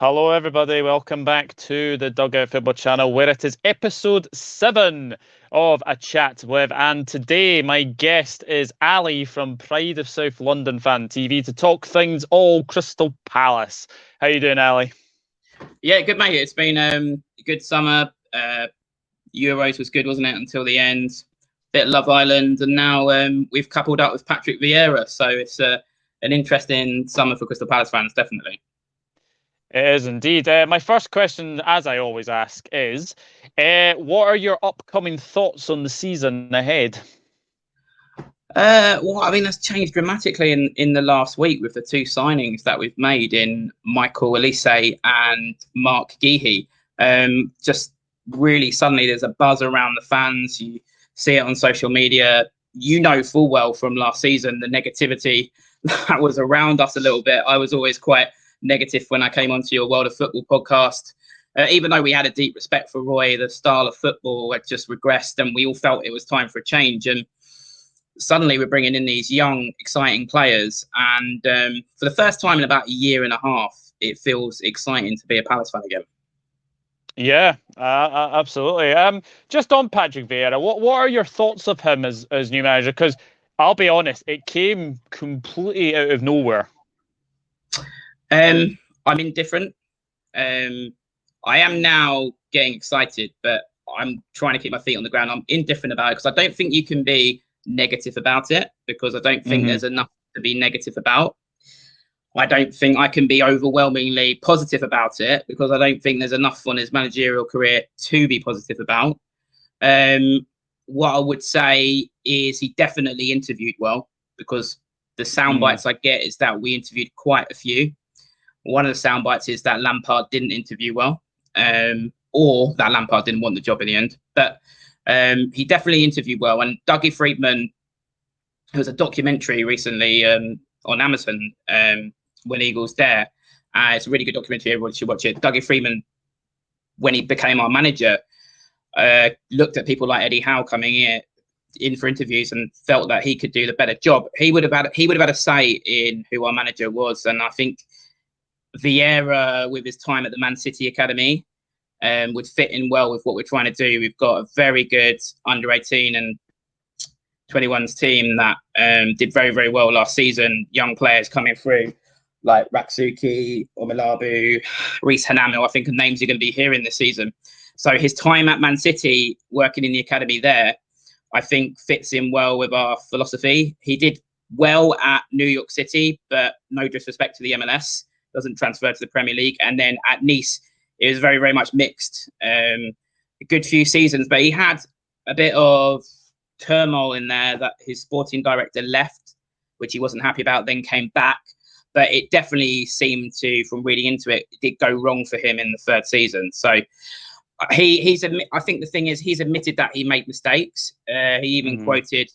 Hello, everybody. Welcome back to the Dugout Football Channel, where it is episode 7 of A Chat With. And today, my guest is Ali from Pride of South London Fan TV to talk things all Crystal Palace. How you doing, Ali? Yeah, good, mate. It's been a good summer. Euros was good, wasn't it, until the end? Bit of Love Island, and now we've coupled up with Patrick Vieira. So it's an interesting summer for Crystal Palace fans, definitely. It is indeed. My first question, as I always ask, is what are your upcoming thoughts on the season ahead? Well, I mean, that's changed dramatically in the last week with the two signings that we've made in Michael Olise and Mark Guéhi. Just really suddenly there's a buzz around the fans. You see it on social media. You know full well from last season the negativity that was around us a little bit. I was always quite negative when I came onto your World of Football podcast. Even though we had a deep respect for Roy, the style of football had just regressed and we all felt it was time for a change. And suddenly we're bringing in these young, exciting players. And for the first time in about a year and a half, it feels exciting to be a Palace fan again. Yeah, absolutely. Just on Patrick Vieira, what are your thoughts of him as new manager? Because I'll be honest, it came completely out of nowhere. I'm indifferent. I am now getting excited, but I'm trying to keep my feet on the ground. I'm indifferent about it because I don't think you can be negative about it because I don't think there's enough to be negative about. I don't think I can be overwhelmingly positive about it because I don't think there's enough on his managerial career to be positive about. What I would say is he definitely interviewed well because the sound bites I get is that we interviewed quite a few. One of the sound bites is that Lampard didn't interview well, or that Lampard didn't want the job in the end. But he definitely interviewed well. And Dougie Freedman, there was a documentary recently on Amazon, When Eagles Dare. It's a really good documentary. Everyone should watch it. Dougie Freedman, when he became our manager, looked at people like Eddie Howe coming in for interviews and felt that he could do the better job. He would have had a say in who our manager was. And I think Vieira, with his time at the Man City Academy, would fit in well with what we're trying to do. We've got a very good under-18 and 21s team that did very, very well last season. Young players coming through like Raksuki, Omelabu, Reece Hanamo, I think are names you're going to be hearing this season. So his time at Man City, working in the academy there, I think fits in well with our philosophy. He did well at New York City, but no disrespect to the MLS, doesn't transfer to the Premier League. And then at Nice, it was very, very much mixed. A good few seasons, but he had a bit of turmoil in there that his sporting director left, which he wasn't happy about, then came back. But it definitely seemed to, from reading into it, it did go wrong for him in the third season. So I think the thing is, he's admitted that he made mistakes. He even quoted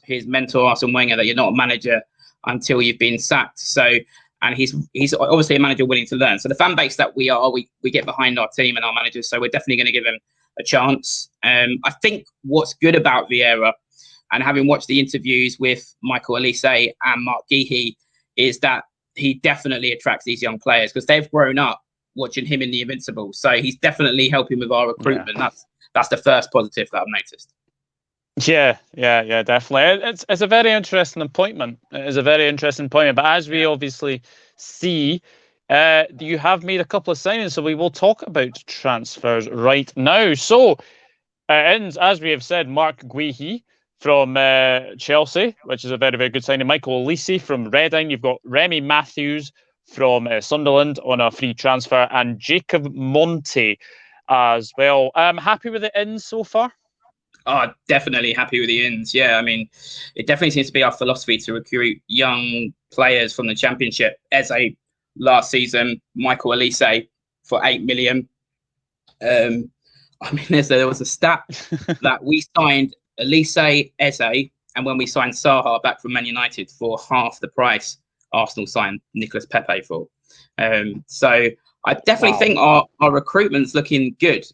his mentor, Arsene Wenger, that you're not a manager until you've been sacked. So, and he's obviously a manager willing to learn. So the fan base that we are, we get behind our team and our managers. So we're definitely going to give him a chance. I think what's good about Vieira, and having watched the interviews with Michael Olise and Mark Guéhi, is that he definitely attracts these young players because they've grown up watching him in the Invincibles. So he's definitely helping with our recruitment. Yeah. That's the first positive that I've noticed. Yeah, definitely. It's a very interesting appointment. It is a very interesting appointment. But as we obviously see, you have made a couple of signings, so we will talk about transfers right now. So, as we have said, Mark Guéhi from Chelsea, which is a very, very good signing. Michael Olise from Reading. You've got Remy Matthews from Sunderland on a free transfer, and Jacob Monte as well. Happy with the ins so far? Oh, definitely happy with the ins. Yeah, I mean, it definitely seems to be our philosophy to recruit young players from the Championship. Eze last season, Michael Olise for 8 million. I mean, there was a stat that we signed Olise, Eze, and when we signed Zaha back from Man United for half the price Arsenal signed Nicolas Pepe for. So I definitely think our recruitment's looking good.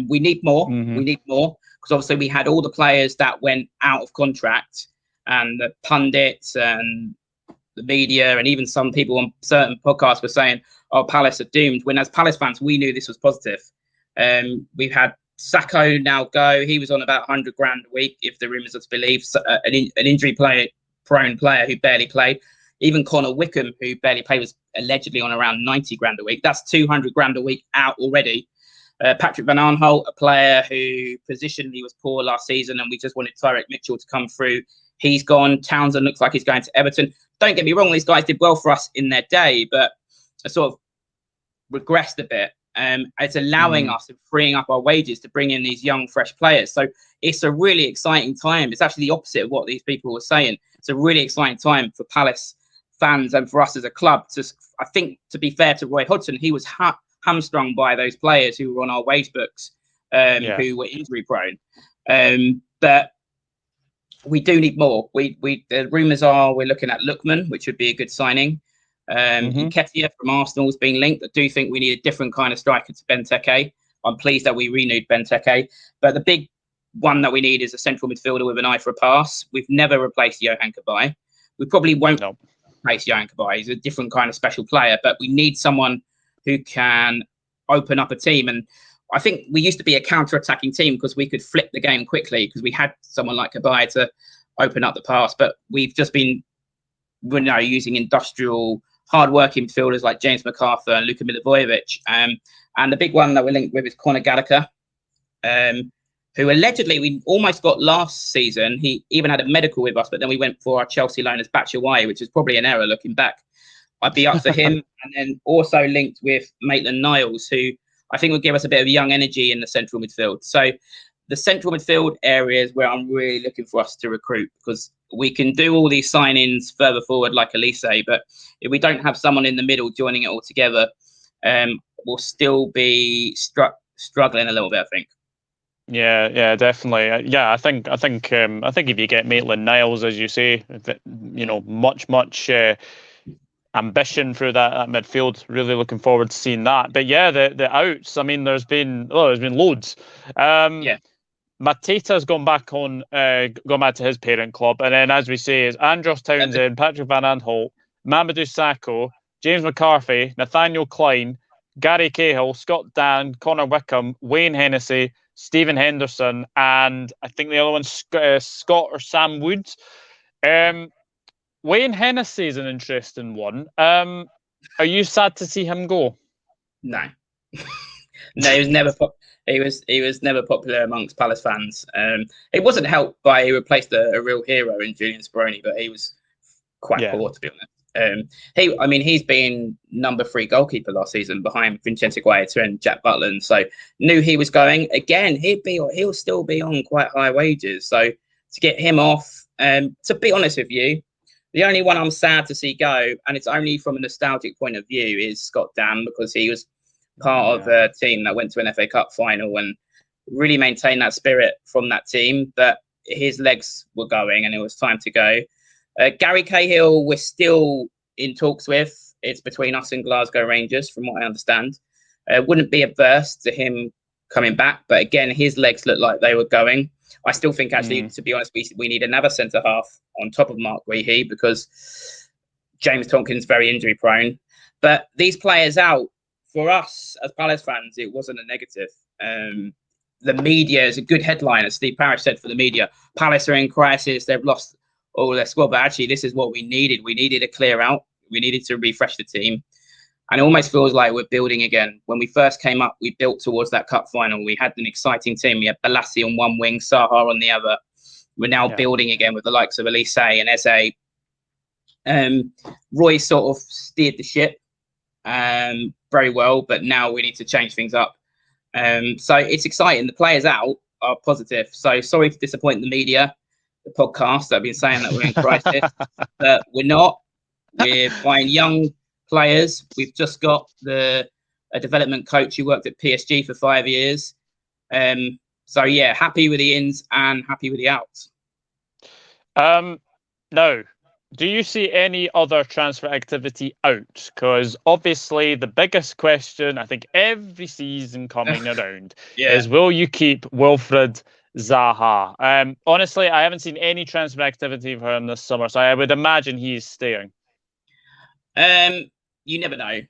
We need more. We need more. Because obviously we had all the players that went out of contract and the pundits and the media and even some people on certain podcasts were saying, "Oh, Palace are doomed." When as Palace fans, we knew this was positive. We've had Sacco now go. He was on about 100 grand a week, if the rumours are to believe. So, an injury-prone player who barely played. Even Connor Wickham, who barely played, was allegedly on around 90 grand a week. That's 200 grand a week out already. Patrick Van Aanholt, a player who positionally was poor last season, and we just wanted Tyreek Mitchell to come through. He's gone. Townsend looks like he's going to Everton. Don't get me wrong, these guys did well for us in their day, but I sort of regressed a bit. It's allowing us and freeing up our wages to bring in these young, fresh players. So it's a really exciting time. It's actually the opposite of what these people were saying. It's a really exciting time for Palace fans and for us as a club. I think, to be fair to Roy Hodgson, he was hamstrung by those players who were on our wage books, who were injury prone. But we do need more. The rumours are we're looking at Lookman, which would be a good signing. Nketiah from Arsenal has been linked. I do think we need a different kind of striker to Benteke. I'm pleased that we renewed Benteke. But the big one that we need is a central midfielder with an eye for a pass. We've never replaced Johan Cabaye. We probably won't replace Johan Cabaye. He's a different kind of special player, but we need someone who can open up a team. And I think we used to be a counter-attacking team because we could flip the game quickly because we had someone like Cabaye to open up the pass. But we've just been using industrial, hard-working midfielders like James MacArthur and Luka Milivojevic. And the big one that we're linked with is Conor Gallagher, who allegedly we almost got last season. He even had a medical with us, but then we went for our Chelsea loan as Batshuayi, which is probably an error looking back. I'd be up for him. And then also linked with Maitland-Niles, who I think will give us a bit of young energy in the central midfield. So the central midfield area is where I'm really looking for us to recruit, because we can do all these signings further forward like Elise, but if we don't have someone in the middle joining it all together, we'll still be struggling a little bit, I think. Yeah, definitely. I think if you get Maitland-Niles, as you say, much ambition through that midfield. Really looking forward to seeing that. But yeah, the outs. I mean, there's been loads. Mateta's gone back to his parent club, and then, as we say, is Andros Townsend, Patrick Van Aanholt, Mamadou Sakho, James McCarthy, Nathaniel Klein, Gary Cahill, Scott Dan, Connor Wickham, Wayne Hennessy, Stephen Henderson, and I think the other one's Scott or Sam Woods. Wayne Hennessy is an interesting one. Are you sad to see him go? No. No, he was never he was never popular amongst Palace fans. It wasn't helped by he replaced a real hero in Julian Speroni, but he was quite poor, to be honest. He's been number 3 goalkeeper last season behind Vincenzo Guaita and Jack Butland. So knew he was going. Again, he'll still be on quite high wages. So to get him off, to be honest with you, the only one I'm sad to see go, and it's only from a nostalgic point of view, is Scott Dan, because he was part of a team that went to an FA Cup final and really maintained that spirit from that team. But his legs were going and it was time to go. Gary Cahill, we're still in talks with. It's between us and Glasgow Rangers, from what I understand. Wouldn't be adverse to him coming back, but again, his legs looked like they were going. I still think, actually, to be honest, we need another centre-half on top of Mark Guehi, because James Tompkins is very injury prone. But these players out, for us as Palace fans, it wasn't a negative. The media is a good headline, as Steve Parish said for the media. Palace are in crisis. They've lost all their squad. But actually, this is what we needed. We needed a clear out. We needed to refresh the team. And it almost feels like we're building again. When we first came up, we built towards that cup final. We had an exciting team. We had Balassi on one wing, Zaha on the other. We're now building again with the likes of Elise and Eze. Roy sort of steered the ship very well, but now we need to change things up. So it's exciting. The players out are positive. So sorry to disappoint the media, the podcast that have been saying that we're in crisis, but we're not. We're buying young players. We've just got a development coach who worked at PSG for 5 years. So yeah, happy with the ins and happy with the outs. Now, do you see any other transfer activity out? Because obviously the biggest question, I think, every season coming around is, will you keep Wilfried Zaha? Honestly, I haven't seen any transfer activity for him this summer, so I would imagine he's staying. You never know.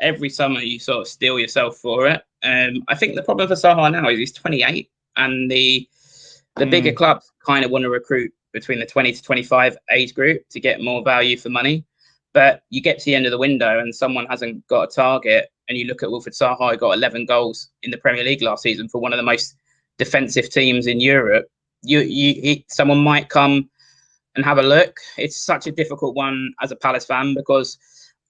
Every summer you sort of steel yourself for it. I think the problem for Zaha now is he's 28, and the bigger clubs kind of want to recruit between the 20 to 25 age group to get more value for money. But you get to the end of the window and someone hasn't got a target, and you look at Wilfried Zaha, who got 11 goals in the Premier League last season for one of the most defensive teams in Europe. Someone might come and have a look. It's such a difficult one as a Palace fan because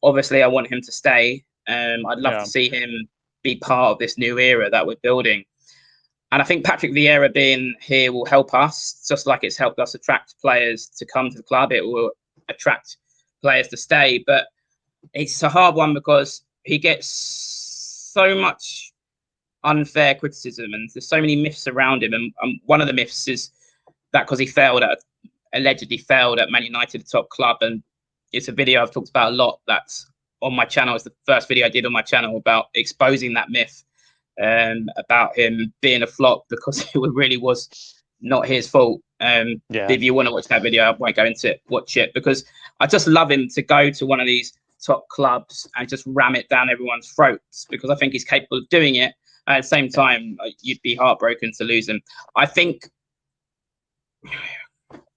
obviously I want him to stay. I'd love to see him be part of this new era that we're building. And I think Patrick Vieira being here will help us, just like it's helped us attract players to come to the club. It will attract players to stay. But it's a hard one because he gets so much unfair criticism and there's so many myths around him. And one of the myths is that because he allegedly failed at Man United, the top club. And it's a video I've talked about a lot that's on my channel. It's the first video I did on my channel about exposing that myth. About him being a flop because it really was not his fault. If you want to watch that video, I won't go into it. Watch it because I just love him to go to one of these top clubs and just ram it down everyone's throats because I think he's capable of doing it. At the same time, you'd be heartbroken to lose him. I think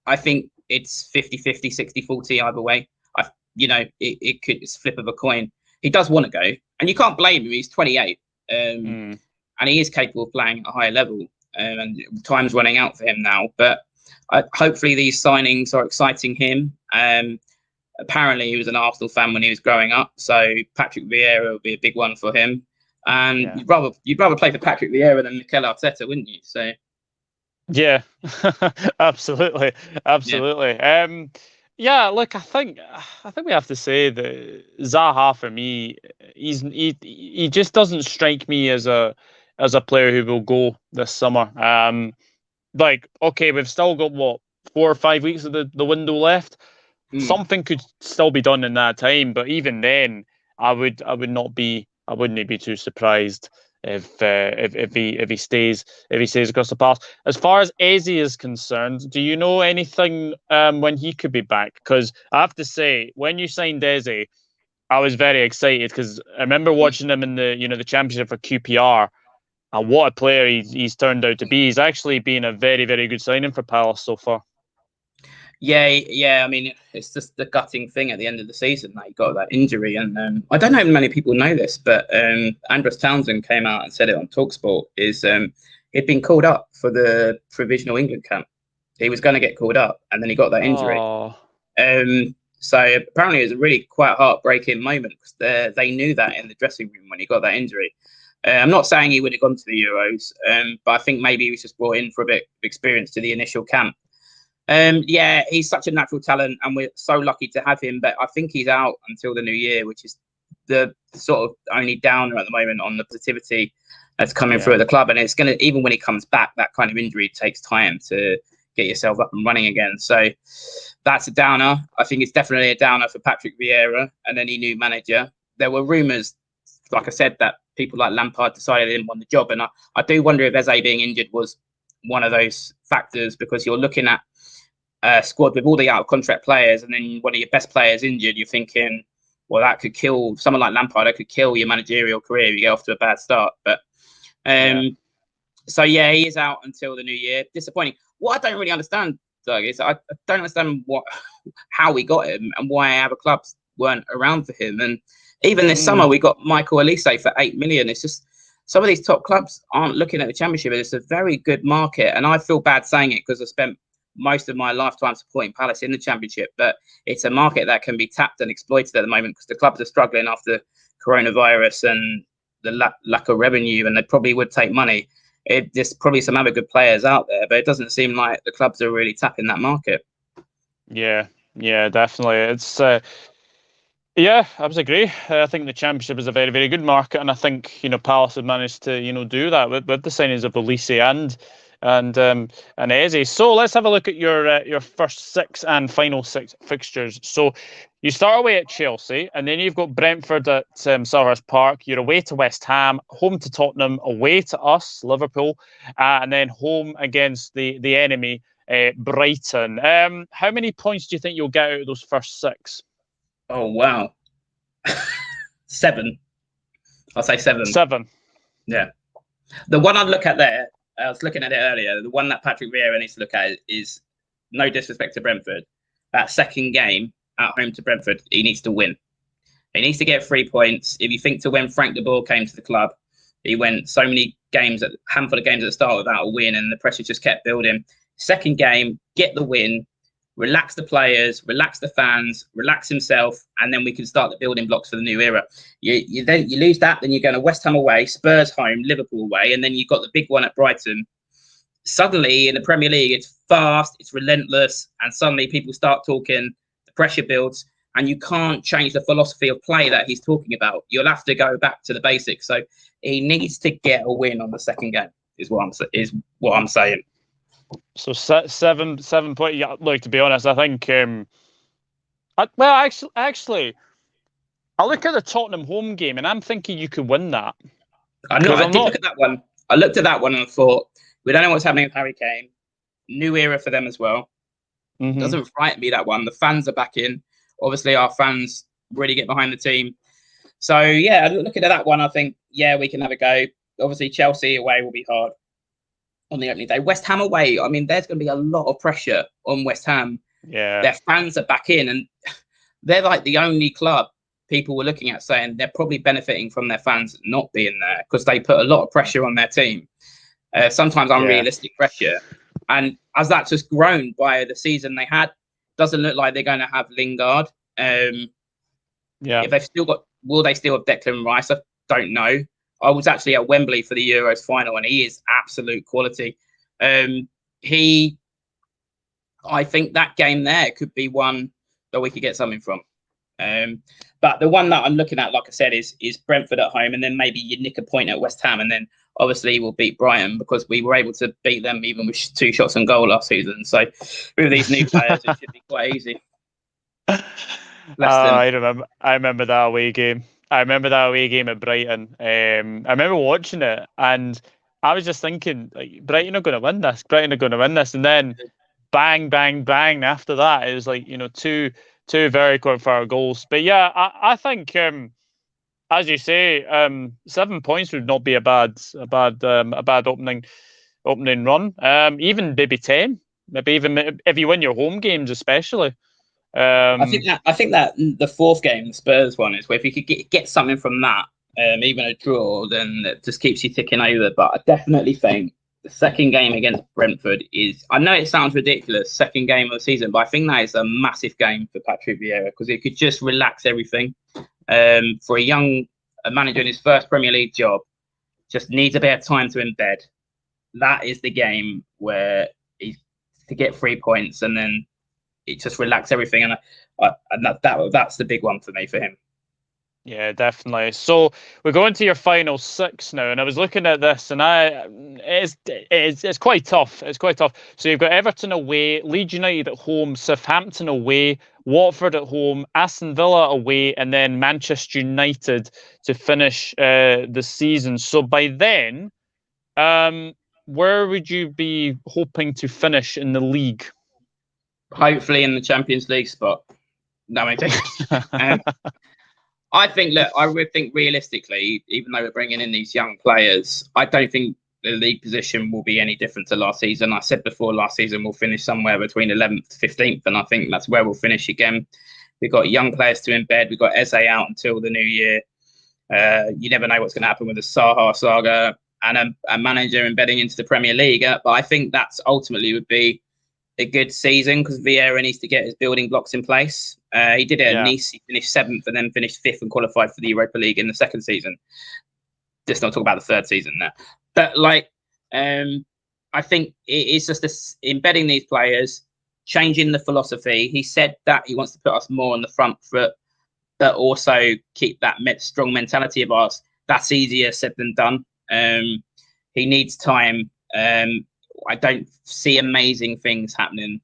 it's 50-50, 60-40 either way. It's a flip of a coin. He does want to go, and you can't blame him. He's 28. And he is capable of playing at a higher level, and time's running out for him now. But hopefully these signings are exciting him. Apparently he was an Arsenal fan when he was growing up, so Patrick Vieira will be a big one for him. And you'd rather play for Patrick Vieira than Mikel Arteta, wouldn't you? So yeah, absolutely. Look, I think we have to say that Zaha for me, he just doesn't strike me as a player who will go this summer. We've still got 4 or 5 weeks of the window left. Something could still be done in that time, but even then, I wouldn't be too surprised if he stays across the path. As far as Eze is concerned, do you know anything when he could be back? Because I have to say, when you signed Eze, I was very excited because I remember watching him in the championship for QPR, and what a player he's turned out to be. He's actually been a very, very good signing for Palace so far. Yeah. I mean, it's just the gutting thing at the end of the season that he got that injury. And I don't know if many people know this, but Andros Townsend came out and said it on TalkSport, he'd been called up for the provisional England camp. He was going to get called up, and then he got that injury. So apparently it was a really quite heartbreaking moment because they knew that in the dressing room when he got that injury. I'm not saying he would have gone to the Euros, but I think maybe he was just brought in for a bit of experience to the initial camp. He's such a natural talent, and we're so lucky to have him. But I think he's out until the new year, which is the sort of only downer at the moment on the positivity that's coming through at the club. And it's going to, even when he comes back, that kind of injury takes time to get yourself up and running again. So that's a downer. I think it's definitely a downer for Patrick Vieira and any new manager. There were rumours, like I said, that people like Lampard decided they didn't want the job. And I do wonder if Eze being injured was one of those factors, because you're looking at a squad with all the out of contract players, and then one of your best players injured. You're thinking, well, that could kill someone like Lampard. That could kill your managerial career if you get off to a bad start. But so he is out until the new year. Disappointing. What I don't really understand, Doug, is I don't understand how we got him and why other clubs weren't around for him. And even this summer, we got Michael Olise for 8 million. It's just some of these top clubs aren't looking at the Championship. It's a very good market, and I feel bad saying it because I spent most of my lifetime supporting Palace in the Championship, but it's a market that can be tapped and exploited at the moment because the clubs are struggling after coronavirus and the lack of revenue, and they probably would take money. There's probably some other good players out there, but it doesn't seem like the clubs are really tapping that market. Yeah, definitely. It's I would agree. I think the Championship is a very, very good market, and I think Palace have managed to do that with the signings of Olise and Eze. So let's have a look at your first 6 and final 6 fixtures. So you start away at Chelsea, and then you've got Brentford at Selhurst Park. You're away to West Ham, home to Tottenham, away to us, Liverpool, and then home against the enemy, Brighton. How many points do you think you'll get out of those first 6? Oh wow, 7. I'll say 7. 7. Yeah. The one I'd look at there, I was looking at it earlier. The one that Patrick Vieira needs to look at is, no disrespect to Brentford, that second game at home to Brentford, he needs to win. He needs to get 3 points. If you think to when Frank de Boer came to the club, he went so many games, a handful of games at the start without a win, and the pressure just kept building. Second game, get the win, relax the players, relax the fans, relax himself, and then we can start the building blocks for the new era. You lose that, then you're going to West Ham away, Spurs home, Liverpool away, and then you've got the big one at Brighton. Suddenly in the Premier League, it's fast, it's relentless, and suddenly people start talking, the pressure builds, and you can't change the philosophy of play that he's talking about. You'll have to go back to the basics. So he needs to get a win on the second game, is what I'm saying. So 7 point. Yeah, look, to be honest, I think. Actually, I look at the Tottenham home game, and I'm thinking you could win that. I did look at that one. I looked at that one and I thought, we don't know what's happening with Harry Kane. New era for them as well. Mm-hmm. Doesn't frighten me, that one. The fans are back in. Obviously, our fans really get behind the team. So, yeah, looking at that one, I think, yeah, we can have a go. Obviously, Chelsea away will be hard on the opening day. West Ham away, I mean, there's going to be a lot of pressure on West Ham. Yeah. Their fans are back in, and they're like the only club people were looking at saying they're probably benefiting from their fans not being there because they put a lot of pressure on their team. Sometimes unrealistic pressure. And as that's just grown by the season they had, doesn't look like they're going to have Lingard. If they've still got, will they still have Declan Rice? I don't know. I was actually at Wembley for the Euros final, and he is absolute quality. I think that game there could be one that we could get something from. But the one that I'm looking at, like I said, is Brentford at home, and then maybe you nick a point at West Ham, and then obviously we'll beat Brighton because we were able to beat them even with 2 shots on goal last season. So with these new players, it should be quite easy. I remember that away game. I remember that away game at Brighton. I remember watching it, and I was just thinking, like, Brighton are going to win this. Brighton are going to win this, and then bang, bang, bang. After that, it was like, two very quick fire goals. But yeah, I think, as you say, 7 points would not be a bad opening run. Even maybe 10. Maybe even if you win your home games, especially. I think that the fourth game, the Spurs one, is where if you could get something from that, even a draw, then it just keeps you ticking over. But I definitely think the second game against Brentford is, I know it sounds ridiculous, second game of the season, but I think that is a massive game for Patrick Vieira because it could just relax everything. For a manager in his first Premier League job, just needs a bit of time to embed. That is the game where he's to get 3 points and then it just relax everything, and that's the big one for me for him. Yeah, definitely. So we're going to your final 6 now, and I was looking at this, and it's quite tough. It's quite tough. So you've got Everton away, Leeds United at home, Southampton away, Watford at home, Aston Villa away, and then Manchester United to finish the season. So by then, where would you be hoping to finish in the league? Hopefully in the Champions League spot. No, I think, look, I would think realistically, even though we're bringing in these young players, I don't think the league position will be any different to last season. I said before, last season we'll finish somewhere between 11th to 15th, and I think that's where we'll finish again. We've got young players to embed. We've got Eze out until the new year. You never know what's going to happen with the Zaha saga and a manager embedding into the Premier League. But I think that's ultimately would be a good season because Vieira needs to get his building blocks in place. He did it at Nice. He finished 7th and then finished 5th and qualified for the Europa League in the second season. Just not talk about the third season there. But I think it's just embedding these players, changing the philosophy. He said that he wants to put us more on the front foot, but also keep that strong mentality of ours. That's easier said than done. He needs time. I don't see amazing things happening,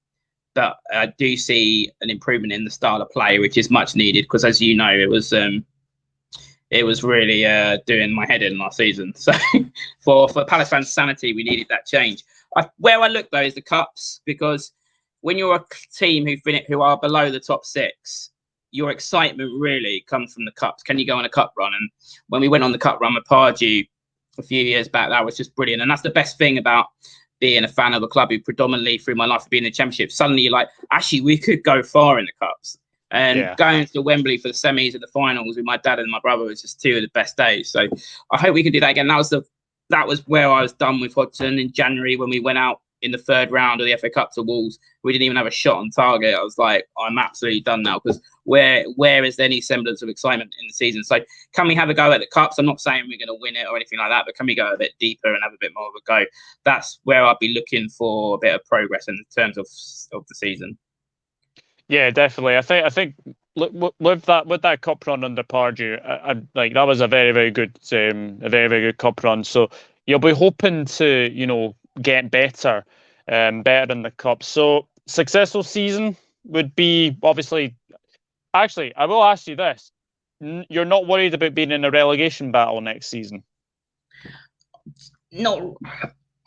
but I do see an improvement in the style of play, which is much needed because, as you know, it was really doing my head in last season. So for Palace fans' sanity, we needed that change. Where I look, though, is the cups, because when you're a team who are below the top 6, your excitement really comes from the cups. Can you go on a cup run? And when we went on the cup run with Pardew a few years back, that was just brilliant. And that's the best thing about being a fan of a club who predominantly through my life have been in the Championship. Suddenly you're like, actually, we could go far in the cups. And going to Wembley for the semis and the finals with my dad and my brother was just two of the best days. So I hope we can do that again. That was where I was done with Hodgson in January when we went out in the third round of the FA Cup to Wolves. We didn't even have a shot on target. I was like, I'm absolutely done now, because where is any semblance of excitement in the season? So can we have a go at the Cups? I'm not saying we're going to win it or anything like that, but can we go a bit deeper and have a bit more of a go? That's where I'd be looking for a bit of progress in terms of the season. Yeah, definitely. I think with that cup run under Pardew, I like that was a very good cup run. So you'll be hoping to get better in the cup. So successful season would be obviously. Actually, I will ask you this: you're not worried about being in a relegation battle next season? No.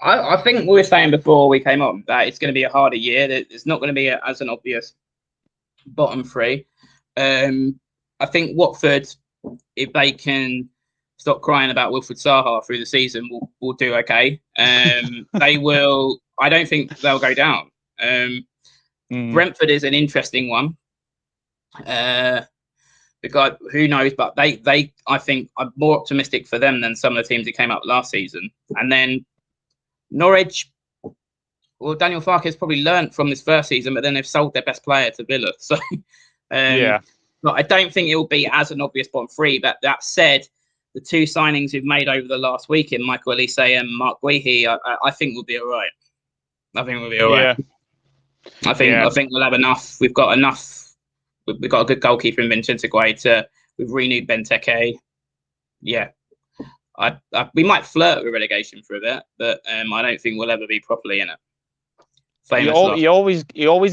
I think we were saying before we came on that it's going to be a harder year. That it's not going to be as an obvious bottom three. I think Watford, if they can stop crying about Wilfried Zaha through the season, will do okay. They will. I don't think they'll go down. Brentford is an interesting one. Because who knows? But they I think I'm more optimistic for them than some of the teams that came up last season. And then Norwich. Well, Daniel Farke has probably learnt from this first season, but then they've sold their best player to Villa. So, but I don't think it will be as an obvious bottom three. But that said, the two signings we've made over the last week in Michael Elise and Mark Guehi, I think we'll be all right. I think we'll be all right. I think we'll have enough. We've got enough. We've got a good goalkeeper in Vincent Guaita. We've renewed Benteke. Yeah. We might flirt with relegation for a bit, but I don't think we'll ever be properly in it. You always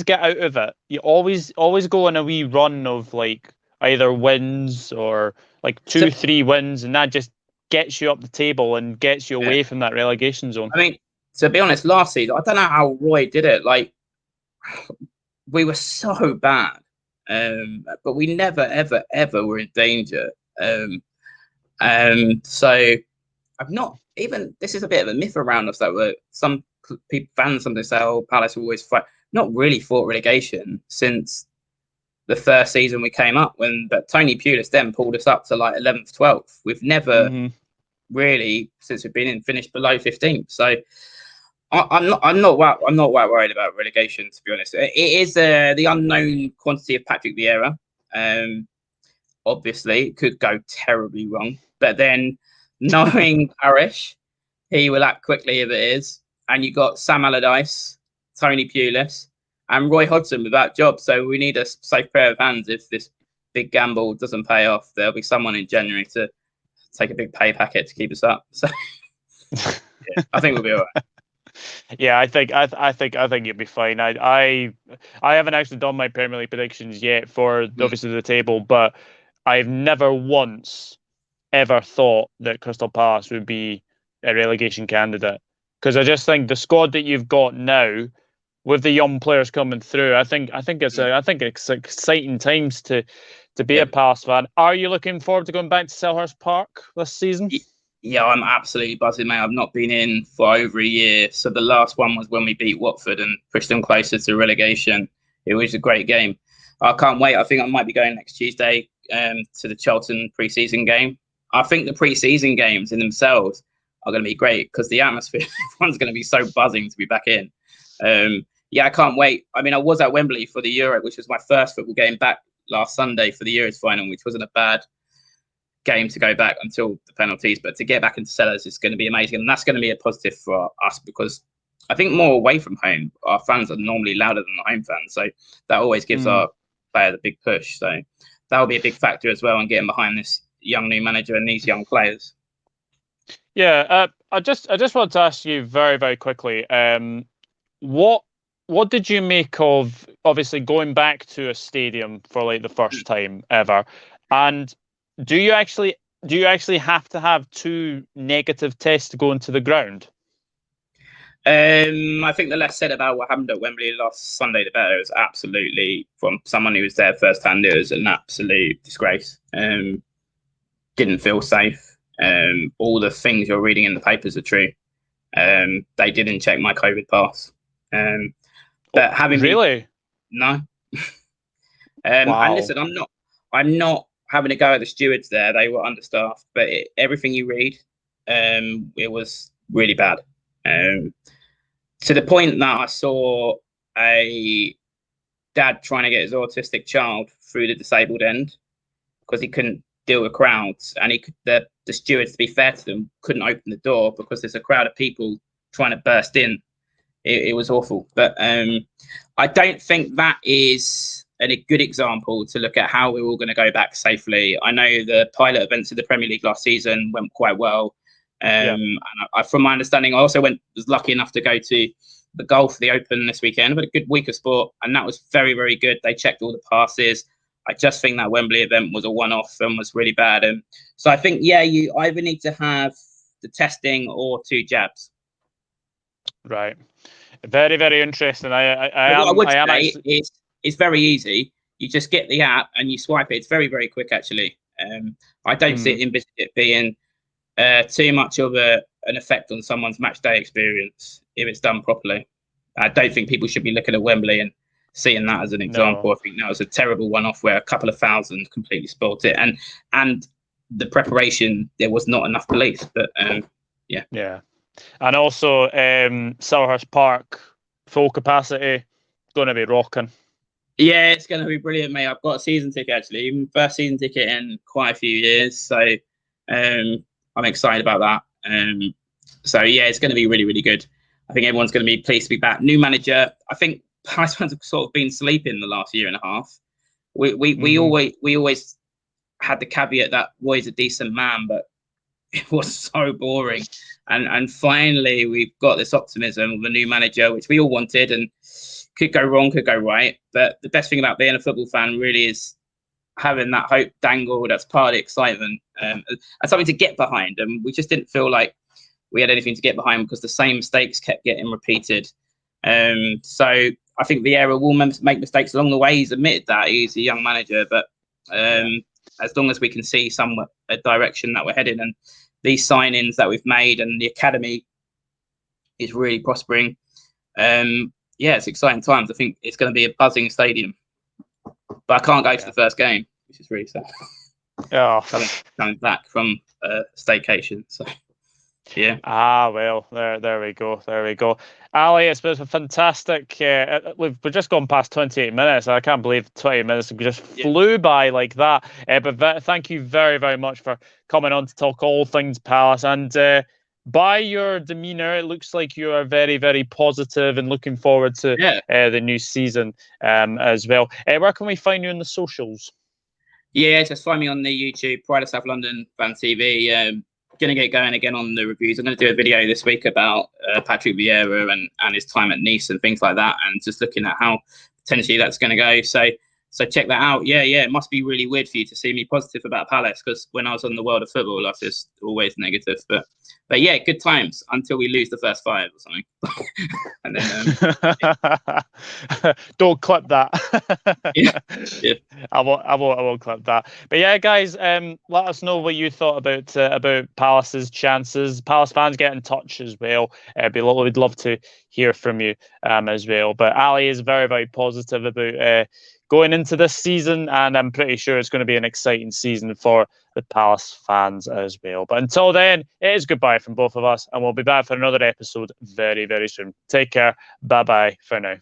get out of it. You always go on a wee run of like either wins or like 2-3 wins, and that just gets you up the table and gets you away from that relegation zone. I mean, to be honest, last season I don't know how Roy did it. Like, we were so bad, but we never ever were in danger. So I'm not even. This is a bit of a myth around us that some people, fans, sometimes say, "Oh, Palace always fight." Not really fought relegation since the first season we came up. But Tony Pulis then pulled us up to like 11th, 12th. We've never really, since we've been in, finished below 15th. So I'm not worried about relegation, to be honest. It is the unknown quantity of Patrick Vieira. Obviously, it could go terribly wrong. But then, knowing Parish, he will act quickly if it is. And you got Sam Allardyce, Tony Pulis, and Roy Hodgson without jobs. So we need a safe pair of hands if this big gamble doesn't pay off. There'll be someone in January to take a big pay packet to keep us up. So I think we'll be all right. Yeah, I think you'll be fine. I haven't actually done my Premier League predictions yet for obviously the table, but I've never once ever thought that Crystal Palace would be a relegation candidate, because I just think the squad that you've got now, with the young players coming through, I think it's exciting times to be a Palace fan. Are you looking forward to going back to Selhurst Park this season? Yeah, I'm absolutely buzzing, mate. I've not been in for over a year. So the last one was when we beat Watford and pushed them closer to relegation. It was a great game. I can't wait. I think I might be going next Tuesday to the Charlton pre-season game. I think the pre-season games in themselves are going to be great because the atmosphere, everyone's going to be so buzzing to be back in. I can't wait. I mean, I was at Wembley for the Euro, which was my first football game back last Sunday for the Euros final, which wasn't a bad game to go back until the penalties, but to get back into Sellers is going to be amazing, and that's going to be a positive for us because I think more away from home, our fans are normally louder than the home fans, so that always gives our player the big push. So that will be a big factor as well in getting behind this young new manager and these young players. Yeah, I just wanted to ask you very, very quickly, what did you make of obviously going back to a stadium for like the first time ever, and do you actually have to have 2 negative tests to go into the ground? I think the less said about what happened at Wembley last Sunday, the better. It was absolutely, from someone who was there firsthand, it was an absolute disgrace. Didn't feel safe. All the things you're reading in the papers are true. They didn't check my COVID pass. But having really, no. wow. And listen, I'm not having a go at the stewards there. They were understaffed, but everything you read, it was really bad. To the point that I saw a dad trying to get his autistic child through the disabled end because he couldn't deal with crowds, and the stewards, to be fair to them, couldn't open the door because there's a crowd of people trying to burst in. It was awful, but I don't think that is a good example to look at how we're all going to go back safely. I know the pilot events of the Premier League last season went quite well. And from my understanding, I also was lucky enough to go to the golf, the Open this weekend. But a good week of sport, and that was very, very good. They checked all the passes. I just think that Wembley event was a one-off and was really bad. And so I think, you either need to have the testing or 2 jabs. Right. Very, very interesting. I would say actually... it's very easy. You just get the app and you swipe it. It's very, very quick, actually. I don't see it being too much of an effect on someone's match day experience if it's done properly. I don't think people should be looking at Wembley and seeing that as an example. I think that was a terrible one-off where a couple of thousand completely spoilt it, and the preparation, there was not enough police. But yeah, and also Selhurst Park full capacity, going to be rocking. Yeah, it's going to be brilliant, mate. I've got a season ticket actually, first season ticket in quite a few years, so I'm excited about that. So yeah, it's going to be really, really good. I think everyone's going to be pleased to be back. New manager. I think Palace fans have sort of been sleeping the last year and a half. We always had the caveat that Roy's a decent man, but it was so boring. And finally, we've got this optimism of a new manager, which we all wanted, and could go wrong, could go right. But the best thing about being a football fan really is having that hope dangled. That's part of the excitement, and something to get behind. And we just didn't feel like we had anything to get behind because the same mistakes kept getting repeated. So I think Vieira will make mistakes along the way. He's admitted that. He's a young manager, but as long as we can see a direction that we're heading, and these signings that we've made and the academy is really prospering, it's exciting times. I think it's going to be a buzzing stadium, but I can't go to the first game, which is really sad. Coming back from staycation, so yeah. Well, there we go. Ali, it's been a fantastic. We've just gone past 28 minutes. I can't believe 20 minutes just flew by like that. But thank you very, very much for coming on to talk all things Palace. And by your demeanour, it looks like you are very, very positive and looking forward to the new season as well. Where can we find you on the socials? Yeah, just find me on the YouTube, Pride of South London Fan TV. Going to get going again on the reviews. I'm going to do a video this week about Patrick Vieira and his time at Nice and things like that, and just looking at how potentially that's going to go. So check that out. Yeah. It must be really weird for you to see me positive about Palace, because when I was on the World of Football, I was just always negative. But yeah, good times until we lose the first 5 or something. And then don't clip that. yeah. I won't clip that. But yeah, guys, let us know what you thought about Palace's chances. Palace fans, get in touch as well. We'd love to hear from you as well. But Ali is very, very positive about going into this season, and I'm pretty sure it's going to be an exciting season for the Palace fans as well. But until then, it is goodbye from both of us, and we'll be back for another episode very, very soon. Take care. Bye-bye for now.